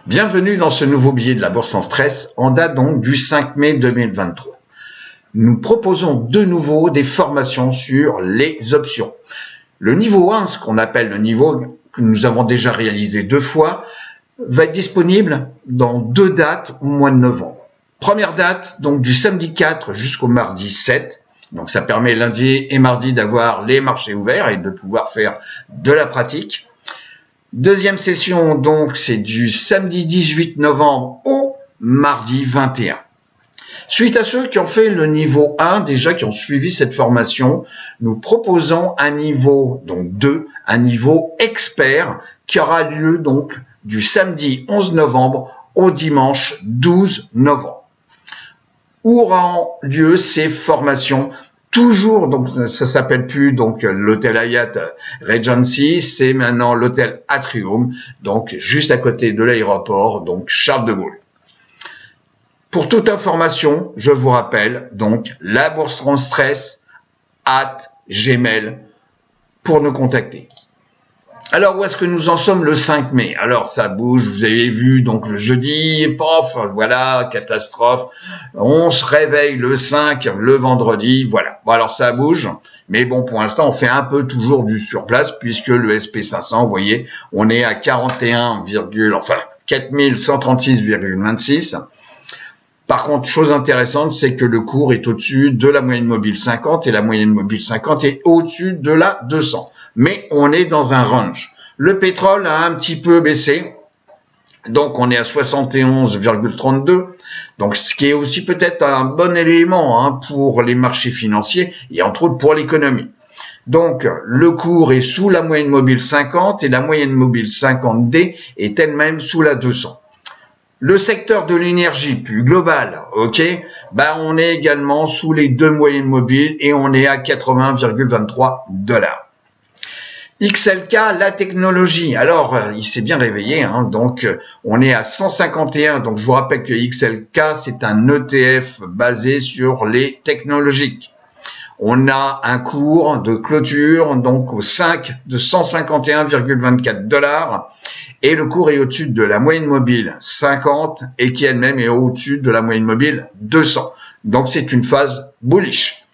Bienvenue dans ce nouveau billet de la Bourse sans stress, en date donc du 5 mai 2023. Nous proposons de nouveau des formations sur les options. Le niveau 1, ce qu'on appelle le niveau que nous avons déjà réalisé 2 fois, va être disponible dans 2 dates au mois de novembre. Première date, donc du samedi 4 jusqu'au mardi 7. Donc ça permet lundi et mardi d'avoir les marchés ouverts et de pouvoir faire de la pratique. Deuxième session, donc, c'est du samedi 18 novembre au mardi 21. Suite à ceux qui ont fait le niveau 1, déjà qui ont suivi cette formation, nous proposons un niveau, donc 2, un niveau expert qui aura lieu donc du samedi 11 novembre au dimanche 12 novembre. Où auront lieu ces formations? Toujours, donc ça s'appelle plus donc l'hôtel Hyatt Regency, c'est maintenant l'hôtel Atrium, donc juste à côté de l'aéroport, donc Charles de Gaulle. Pour toute information, je vous rappelle donc la Bourse sans stress @gmail pour nous contacter. Alors, où est-ce que nous en sommes le 5 mai? Alors, ça bouge, vous avez vu, donc le jeudi, pof, voilà, catastrophe. On se réveille le 5, le vendredi, voilà. Bon, alors ça bouge, mais bon, pour l'instant, on fait un peu toujours du surplace, puisque le SP500, vous voyez, on est à 4136,26. Par contre, chose intéressante, c'est que le cours est au-dessus de la moyenne mobile 50, et la moyenne mobile 50 est au-dessus de la 200. Mais on est dans un range. Le pétrole a un petit peu baissé, donc on est à 71,32, donc ce qui est aussi peut-être un bon élément pour les marchés financiers et entre autres pour l'économie. Donc le cours est sous la moyenne mobile 50 et la moyenne mobile 50D est elle-même sous la 200. Le secteur de l'énergie plus global, on est également sous les 2 moyennes mobiles et on est à 80,23 $. XLK, la technologie. Alors, il s'est bien réveillé, donc on est à 151. Donc, je vous rappelle que XLK, c'est un ETF basé sur les technologiques. On a un cours de clôture, donc au 5 de 151,24 $. Et le cours est au-dessus de la moyenne mobile 50 et qui elle-même est au-dessus de la moyenne mobile 200. Donc, c'est une phase bullish.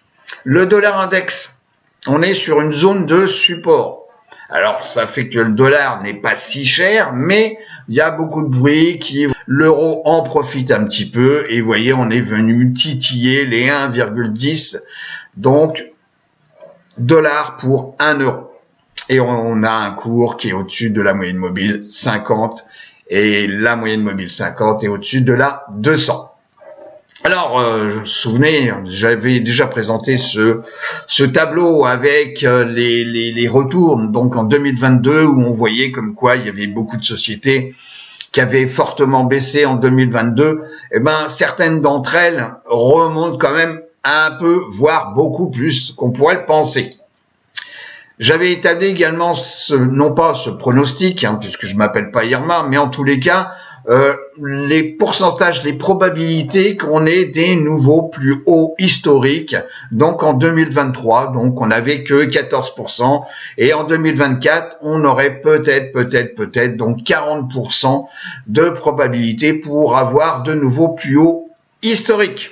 Le dollar index, on est sur une zone de support. Alors, ça fait que le dollar n'est pas si cher, mais il y a beaucoup de bruit l'euro en profite un petit peu et vous voyez, on est venu titiller les 1,10, donc dollars pour 1 euro. Et on a un cours qui est au-dessus de la moyenne mobile 50 et la moyenne mobile 50 est au-dessus de la 200. Alors, vous vous souvenez, j'avais déjà présenté ce tableau avec les retours, donc en 2022, où on voyait comme quoi il y avait beaucoup de sociétés qui avaient fortement baissé en 2022. Certaines d'entre elles remontent quand même un peu, voire beaucoup plus qu'on pourrait le penser. J'avais établi également non pas ce pronostic, puisque je m'appelle pas Irma, mais en tous les cas, les pourcentages, les probabilités qu'on ait des nouveaux plus hauts historiques. Donc en 2023, donc on n'avait que 14%, et en 2024, on aurait peut-être donc 40% de probabilité pour avoir de nouveaux plus hauts historiques.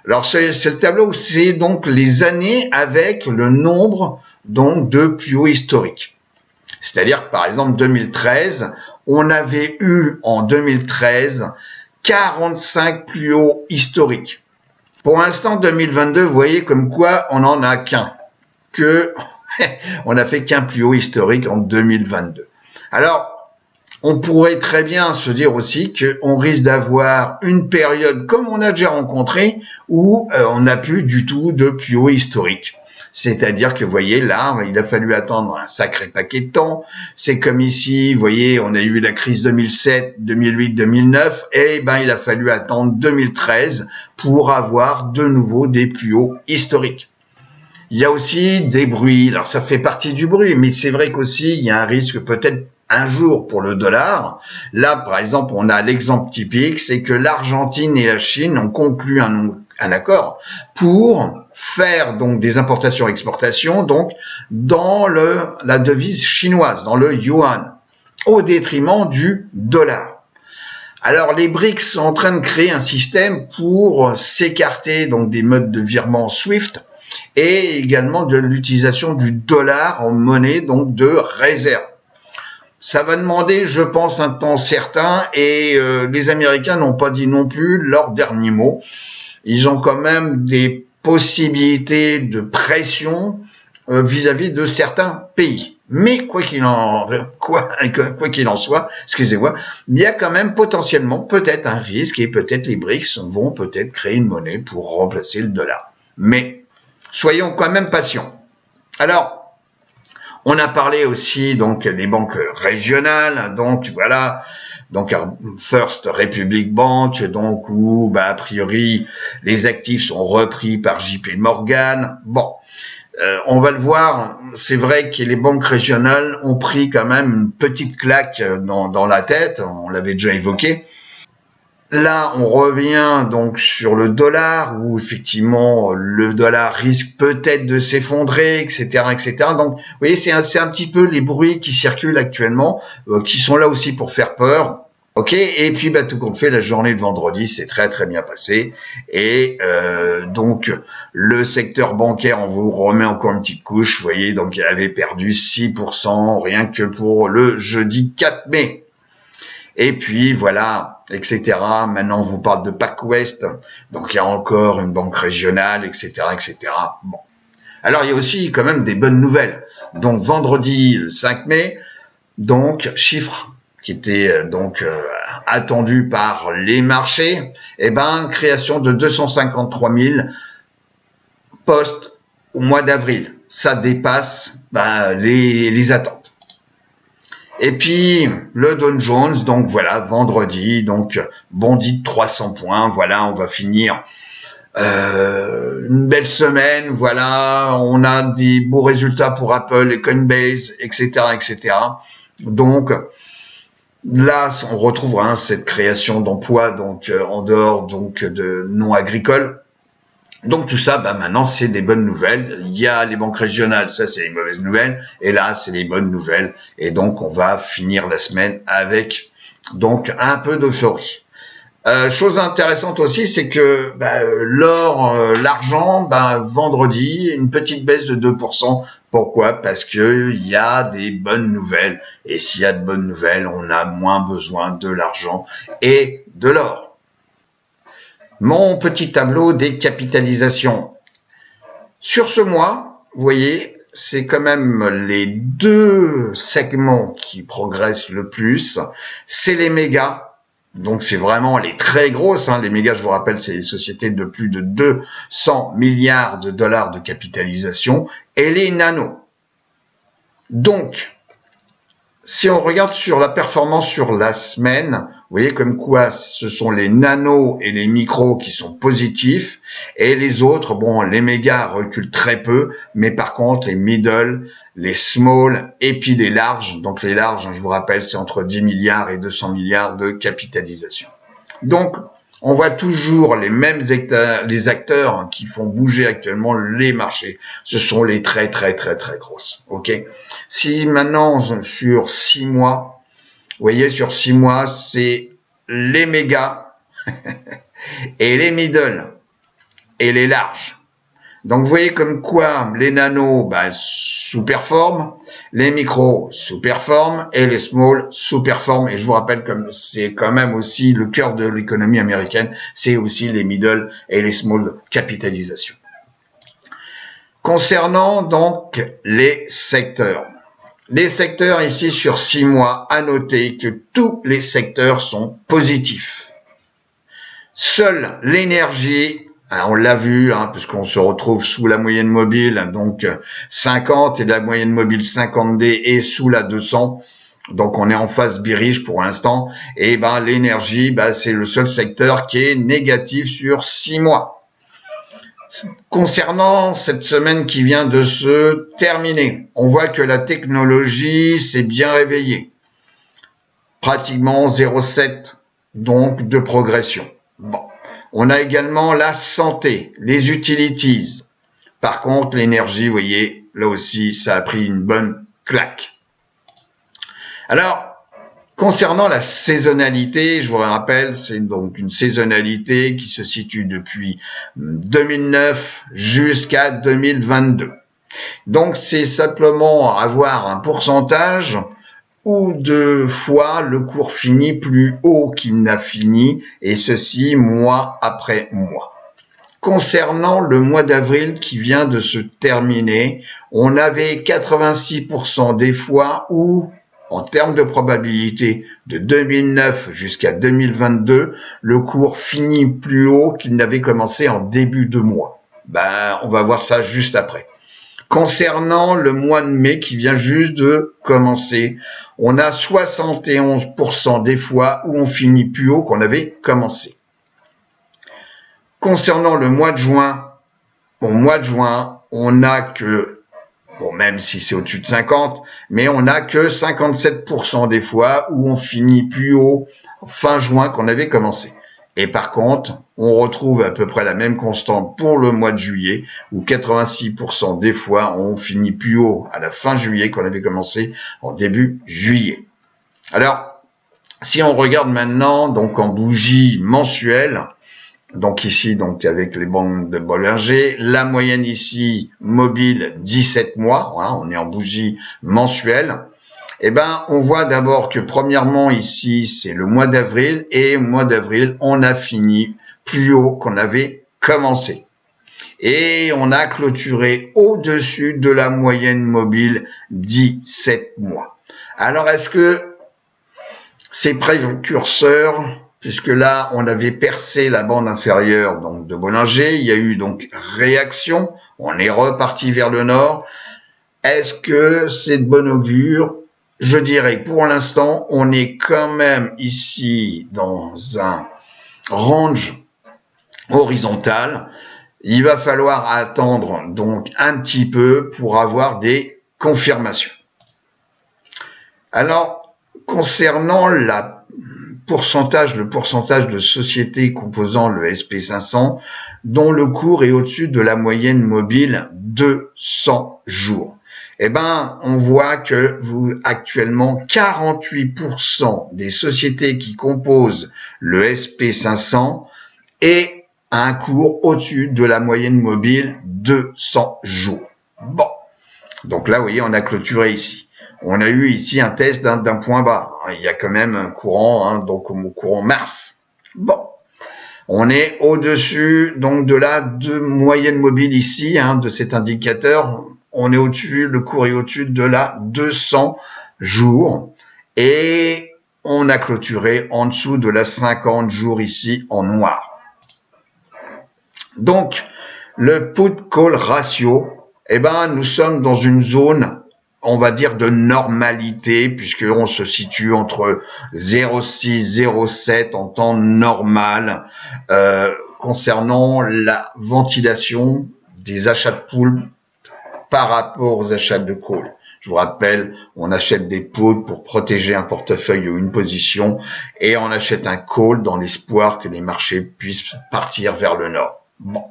Alors c'est le tableau, c'est donc les années avec le nombre donc de plus hauts historiques. C'est-à-dire, par exemple, 2013, on avait eu en 2013 45 plus hauts historiques. Pour l'instant, 2022, vous voyez comme quoi on n'en a qu'un. On n'a fait qu'un plus haut historique en 2022. Alors, on pourrait très bien se dire aussi qu'on risque d'avoir une période comme on a déjà rencontré où on n'a plus du tout de plus haut historique. C'est-à-dire que, vous voyez, là, il a fallu attendre un sacré paquet de temps. C'est comme ici, vous voyez, on a eu la crise 2007, 2008, 2009, et il a fallu attendre 2013 pour avoir de nouveau des plus hauts historiques. Il y a aussi des bruits. Alors, ça fait partie du bruit, mais c'est vrai qu'aussi, il y a un risque peut-être un jour pour le dollar. Là, par exemple, on a l'exemple typique, c'est que l'Argentine et la Chine ont conclu un accord pour faire donc des importations-exportations donc dans la devise chinoise, dans le yuan, au détriment du dollar. Alors les BRICS sont en train de créer un système pour s'écarter donc des modes de virement SWIFT et également de l'utilisation du dollar en monnaie donc de réserve. Ça va demander, je pense, un temps certain et les Américains n'ont pas dit non plus leur dernier mot. Ils ont quand même des possibilités de pression vis-à-vis de certains pays. Mais quoi qu'il en soit, excusez-moi, il y a quand même potentiellement peut-être un risque et peut-être les BRICS vont peut-être créer une monnaie pour remplacer le dollar. Mais soyons quand même patients. Alors, on a parlé aussi donc des banques régionales, donc voilà, donc First Republic Bank, donc où a priori les actifs sont repris par JP Morgan. Bon, on va le voir, c'est vrai que les banques régionales ont pris quand même une petite claque dans la tête, on l'avait déjà évoqué. Là, on revient donc sur le dollar, où effectivement le dollar risque peut-être de s'effondrer, etc., etc. Donc, vous voyez, c'est un petit peu les bruits qui circulent actuellement, qui sont là aussi pour faire peur. Ok, et puis tout compte fait, la journée de vendredi s'est très très bien passée, et donc le secteur bancaire, on vous remet encore une petite couche, vous voyez, donc il avait perdu 6% rien que pour le jeudi 4 mai. Et puis voilà, etc. Maintenant, on vous parle de PacWest, donc il y a encore une banque régionale, etc., etc. Bon. Alors, il y a aussi quand même des bonnes nouvelles. Donc, vendredi, le 5 mai, donc, chiffre qui était donc attendu par les marchés, création de 253 000 postes au mois d'avril. Ça dépasse les attentes. Et puis, le Dow Jones, donc voilà, vendredi, donc bondi de 300 points, voilà, on va finir une belle semaine, voilà, on a des beaux résultats pour Apple et Coinbase, etc., etc. Donc, là, on retrouvera cette création d'emplois, donc en dehors donc de non agricoles. Donc tout ça, maintenant c'est des bonnes nouvelles. Il y a les banques régionales, ça c'est les mauvaises nouvelles, et là c'est les bonnes nouvelles. Et donc on va finir la semaine avec donc un peu d'euphorie. Chose intéressante aussi, c'est que l'or, l'argent, vendredi, une petite baisse de 2%. Pourquoi? Parce que il y a des bonnes nouvelles. Et s'il y a de bonnes nouvelles, on a moins besoin de l'argent et de l'or. Mon petit tableau des capitalisations. Sur ce mois, vous voyez, c'est quand même les deux segments qui progressent le plus. C'est les mégas. Donc c'est vraiment les très grosses. Les mégas, je vous rappelle, c'est les sociétés de plus de 200 milliards de dollars de capitalisation. Et les nanos. Donc, si on regarde sur la performance sur la semaine, vous voyez comme quoi ce sont les nanos et les micros qui sont positifs, et les autres, les mégas reculent très peu, mais par contre les middle, les small et puis les larges, donc les larges, je vous rappelle, c'est entre 10 milliards et 200 milliards de capitalisation. Donc, on voit toujours les mêmes acteurs, les acteurs qui font bouger actuellement les marchés. Ce sont les très très très très grosses. Ok. Si maintenant sur 6 mois, vous voyez sur 6 mois, c'est les mégas et les middle et les larges. Donc vous voyez comme quoi les nanos sous-performent, les micros sous-performent et les small sous-performent. Et je vous rappelle comme c'est quand même aussi le cœur de l'économie américaine, c'est aussi les middle et les small capitalisations. Concernant donc les secteurs. Les secteurs ici sur 6 mois, à noter que tous les secteurs sont positifs. Seule l'énergie, on l'a vu, puisqu'on se retrouve sous la moyenne mobile, donc 50, et la moyenne mobile 50D est sous la 200. Donc on est en phase bearish pour l'instant. Et l'énergie, c'est le seul secteur qui est négatif sur 6 mois. Concernant cette semaine qui vient de se terminer, on voit que la technologie s'est bien réveillée. Pratiquement 0,7 donc de progression. Bon. On a également la santé, les utilities. Par contre, l'énergie, vous voyez, là aussi, ça a pris une bonne claque. Alors, Concernant la saisonnalité, je vous rappelle, c'est donc une saisonnalité qui se situe depuis 2009 jusqu'à 2022. Donc c'est simplement avoir un pourcentage où deux fois le cours finit plus haut qu'il n'a fini, et ceci mois après mois. Concernant le mois d'avril qui vient de se terminer, on avait 86% des fois où, en termes de probabilité, de 2009 jusqu'à 2022, le cours finit plus haut qu'il n'avait commencé en début de mois. On va voir ça juste après. Concernant le mois de mai qui vient juste de commencer, on a 71% des fois où on finit plus haut qu'on avait commencé. Concernant le mois de juin, on a que, même si c'est au-dessus de 50, mais on a que 57% des fois où on finit plus haut fin juin qu'on avait commencé. Et par contre, on retrouve à peu près la même constante pour le mois de juillet, où 86% des fois, on finit plus haut à la fin juillet qu'on avait commencé en début juillet. Alors, si on regarde maintenant, donc en bougie mensuelle, donc ici, donc avec les bandes de Bollinger, la moyenne ici, mobile, 17 mois, on est en bougie mensuelle. On voit d'abord que premièrement ici, c'est le mois d'avril, et au mois d'avril, on a fini plus haut qu'on avait commencé. Et on a clôturé au-dessus de la moyenne mobile 17 mois. Alors, est-ce que ces précurseurs, puisque là, on avait percé la bande inférieure donc de Bollinger, il y a eu donc réaction, on est reparti vers le nord. Est-ce que c'est de bon augure? Je dirais, pour l'instant, on est quand même ici dans un range horizontal. Il va falloir attendre donc un petit peu pour avoir des confirmations. Alors, concernant le pourcentage de sociétés composant le SP500, dont le cours est au-dessus de la moyenne mobile de 100 jours. On voit que actuellement 48% des sociétés qui composent le SP500 est à un cours au-dessus de la moyenne mobile de 100 jours. Bon, donc là, vous voyez, on a clôturé ici. On a eu ici un test d'un point bas. Il y a quand même un courant, donc au courant Mars. Bon, on est au-dessus donc de la moyenne mobile ici, de cet indicateur. On est au-dessus, le cours est au-dessus de la 200 jours et on a clôturé en dessous de la 50 jours ici en noir. Donc, le put-call ratio, nous sommes dans une zone, on va dire, de normalité puisqu'on se situe entre 0,6 0,7 en temps normal concernant la ventilation des achats de poules par rapport aux achats de call. Je vous rappelle, on achète des puts pour protéger un portefeuille ou une position et on achète un call dans l'espoir que les marchés puissent partir vers le nord. Bon,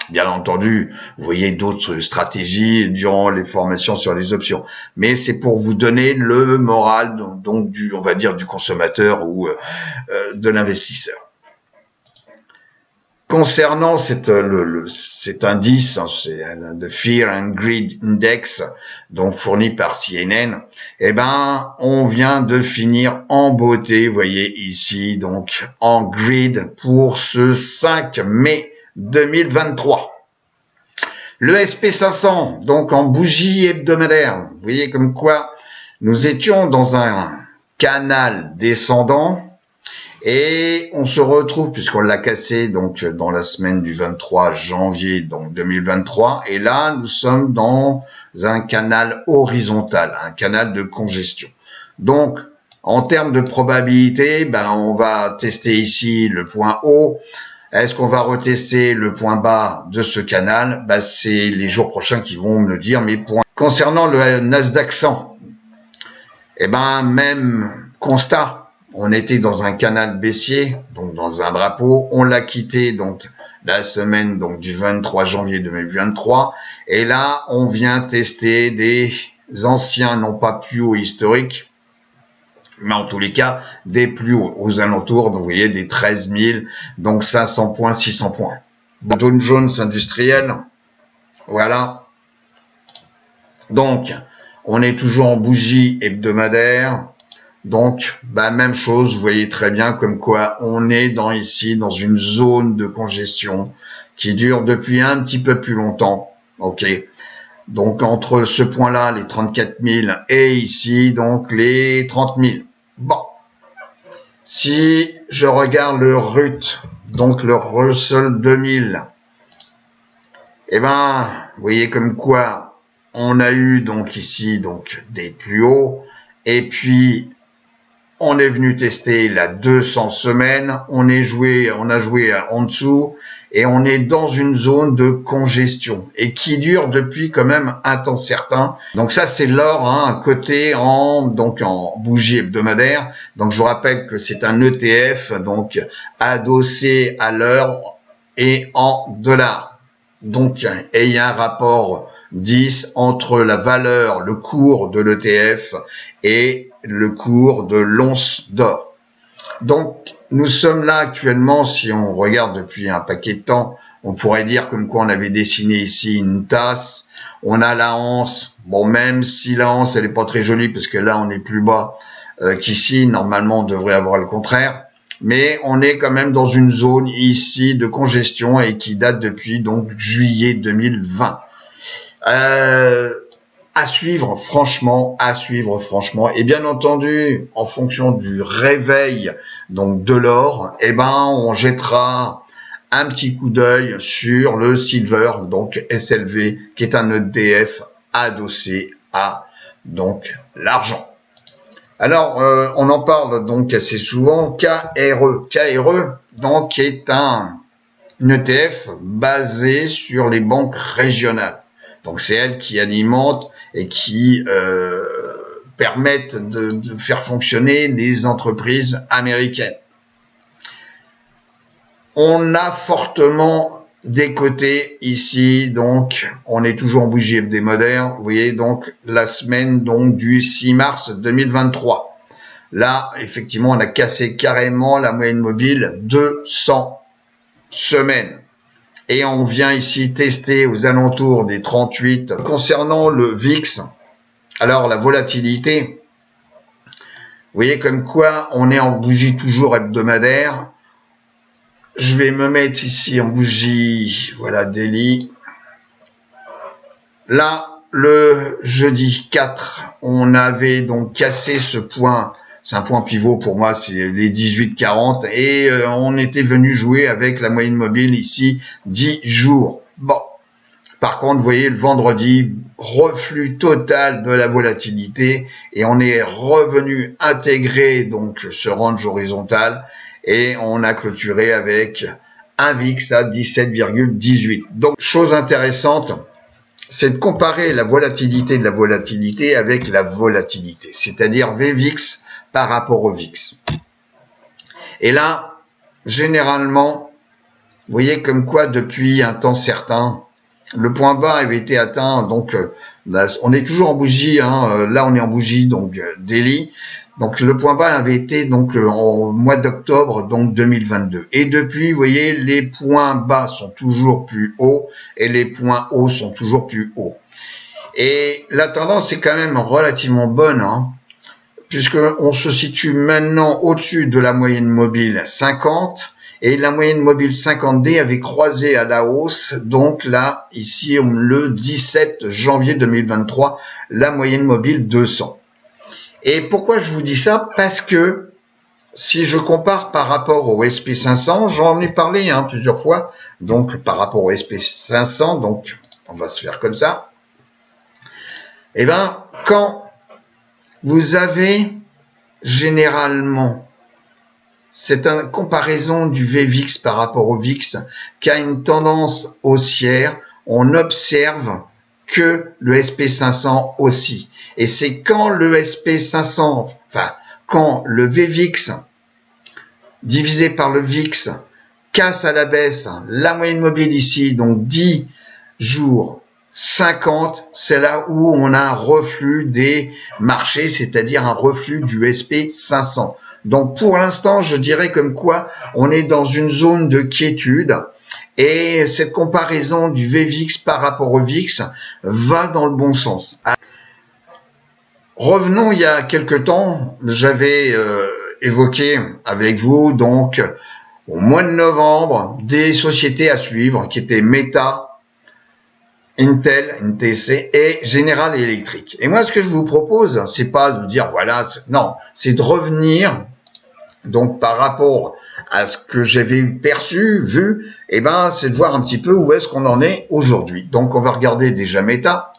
bien entendu, vous voyez d'autres stratégies durant les formations sur les options, mais c'est pour vous donner le moral donc on va dire du consommateur ou de l'investisseur. Concernant cet indice, c'est le Fear and Greed Index, donc fourni par CNN, on vient de finir en beauté, vous voyez ici, donc en grid pour ce 5 mai 2023. Le SP500, donc en bougie hebdomadaire, vous voyez comme quoi nous étions dans un canal descendant. Et on se retrouve, puisqu'on l'a cassé donc dans la semaine du 23 janvier donc 2023, et là nous sommes dans un canal horizontal, un canal de congestion. Donc en termes de probabilité, on va tester ici le point haut. Est-ce qu'on va retester le point bas de ce canal? C'est les jours prochains qui vont me le dire mes points. Concernant le Nasdaq 100, même constat. On était dans un canal baissier, donc dans un drapeau. On l'a quitté donc la semaine donc du 23 janvier 2023. Et là, on vient tester des anciens, non pas plus hauts historiques, Mais en tous les cas, des plus hauts, aux alentours, vous voyez, des 13 000, donc 500 points, 600 points. Dow Jones industriel, voilà. Donc, on est toujours en bougie hebdomadaire. Donc, même chose, vous voyez très bien comme quoi on est ici dans une zone de congestion qui dure depuis un petit peu plus longtemps. Ok. Donc, entre ce point-là, les 34 000, et ici, donc, les 30 000. Bon. Si je regarde le RUT, donc le Russell 2000, vous voyez comme quoi on a eu donc ici donc des plus hauts, et puis on est venu tester la 200 semaines, on a joué en dessous, et on est dans une zone de congestion, et qui dure depuis quand même un temps certain. Donc ça, c'est l'or, coté en bougie hebdomadaire. Donc je vous rappelle que c'est un ETF, donc adossé à l'heure et en dollars. Donc, et il y a un rapport 10 entre la valeur, le cours de l'ETF et le cours de l'once d'or. Donc, nous sommes là actuellement, si on regarde depuis un paquet de temps, on pourrait dire comme quoi on avait dessiné ici une tasse. On a la anse. Bon, même si la anse, elle est pas très jolie parce que là, on est plus bas qu'ici. Normalement, on devrait avoir le contraire. Mais on est quand même dans une zone ici de congestion et qui date depuis donc juillet 2020. À suivre franchement. Et bien entendu, en fonction du réveil donc de l'or, on jettera un petit coup d'œil sur le silver, donc SLV, qui est un ETF adossé à donc l'argent. Alors, on en parle donc assez souvent. KRE, donc est un ETF basé sur les banques régionales. Donc c'est elles qui alimentent et qui permettent de faire fonctionner les entreprises américaines. On a fortement décoté ici, donc on est toujours en bougie hebdomadaire. Vous voyez donc la semaine donc du 6 mars 2023. Là, effectivement, on a cassé carrément la moyenne mobile 200 semaines. Et on vient ici tester aux alentours des 38. Concernant le VIX, alors la volatilité, vous voyez comme quoi on est en bougie toujours hebdomadaire. Je vais me mettre ici en bougie, voilà, daily. Là, le jeudi 4, on avait donc cassé ce point. C'est un point pivot pour moi, c'est les 18,40 et on était venu jouer avec la moyenne mobile ici 10 jours. Bon, par contre, vous voyez le vendredi, reflux total de la volatilité et on est revenu intégrer donc ce range horizontal et on a clôturé avec un VIX à 17,18. Donc, chose intéressante, c'est de comparer la volatilité de la volatilité avec la volatilité, c'est-à-dire VVIX par rapport au VIX. Et là, généralement, vous voyez comme quoi depuis un temps certain, le point bas avait été atteint, donc là, on est toujours en bougie, là on est en bougie, donc daily. Donc le point bas avait été donc en mois d'octobre donc 2022. Et depuis, vous voyez, les points bas sont toujours plus hauts et les points hauts sont toujours plus hauts. Et la tendance est quand même relativement bonne, puisqu'on se situe maintenant au-dessus de la moyenne mobile 50 et la moyenne mobile 50D avait croisé à la hausse, donc là, ici, le 17 janvier 2023, la moyenne mobile 200. Et pourquoi je vous dis ça? Parce que si je compare par rapport au SP500, j'en ai parlé plusieurs fois, donc par rapport au SP500, donc on va se faire comme ça. Eh bien, quand vous avez généralement cette comparaison du VVIX par rapport au VIX qui a une tendance haussière, on observe que le SP500 aussi. Et c'est quand le SP500, quand le VVIX divisé par le VIX casse à la baisse la moyenne mobile ici, donc 10 jours 50, c'est là où on a un reflux des marchés, c'est-à-dire un reflux du SP500. Donc pour l'instant, je dirais comme quoi on est dans une zone de quiétude et cette comparaison du VVIX par rapport au VIX va dans le bon sens. Revenons il y a quelque temps, j'avais évoqué avec vous donc au mois de novembre des sociétés à suivre qui étaient Meta, Intel, NTC et General Electric. Et moi, ce que je vous propose, c'est pas de dire voilà, non, c'est de revenir donc par rapport à ce que j'avais vu, c'est de voir un petit peu où est-ce qu'on en est aujourd'hui. Donc, on va regarder déjà Meta.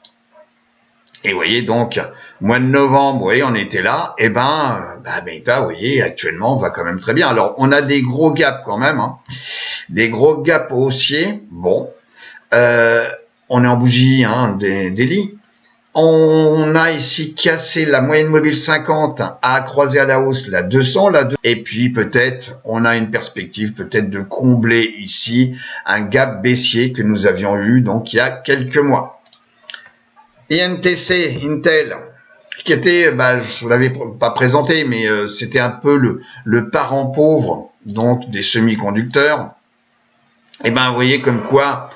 Et vous voyez donc, mois de novembre, vous voyez, on était là. Meta, vous voyez, actuellement, va quand même très bien. Alors, on a des gros gaps quand même, des gros gaps haussiers. Bon. On est en bougie daily. On a ici cassé la moyenne mobile 50 à croiser à la hausse la 200, et puis peut-être on a une perspective peut-être de combler ici un gap baissier que nous avions eu donc il y a quelques mois. INTC, Intel, qui était, je vous l'avais pas présenté, mais c'était un peu le parent pauvre donc des semi-conducteurs. Vous voyez comme quoi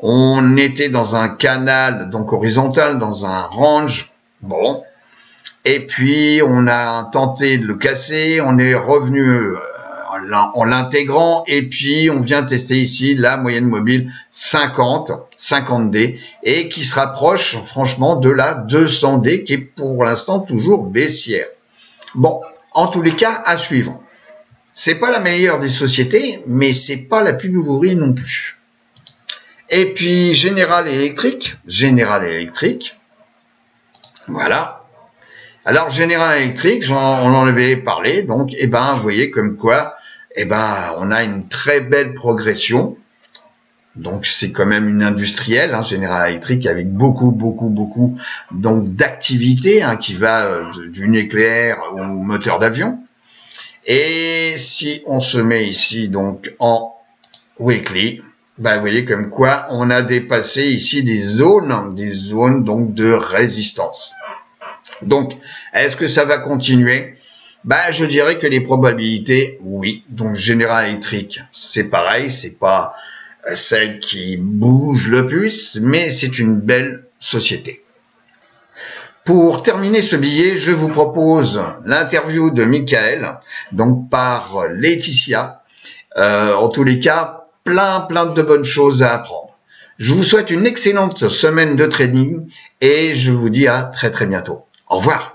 on était dans un canal, donc horizontal, dans un range, bon, et puis on a tenté de le casser, on est revenu en l'intégrant, et puis on vient tester ici la moyenne mobile 50D, et qui se rapproche franchement de la 200D, qui est pour l'instant toujours baissière. Bon, en tous les cas, à suivre. C'est pas la meilleure des sociétés, mais c'est pas la plus nourrie non plus. Et puis General Electric, voilà. Alors General Electric, on en avait parlé, donc vous voyez comme quoi, on a une très belle progression. Donc c'est quand même une industrielle, General Electric, avec beaucoup donc d'activités qui va du nucléaire au moteur d'avion. Et si on se met ici donc en weekly, vous voyez comme quoi on a dépassé ici des zones donc de résistance. Donc, est-ce que ça va continuer? Je dirais que les probabilités, oui. Donc, General Electric, c'est pareil, c'est pas celle qui bouge le plus, mais c'est une belle société. Pour terminer ce billet, je vous propose l'interview de Michael, donc par Laetitia. En tous les cas, plein de bonnes choses à apprendre. Je vous souhaite une excellente semaine de trading et je vous dis à très bientôt. Au revoir.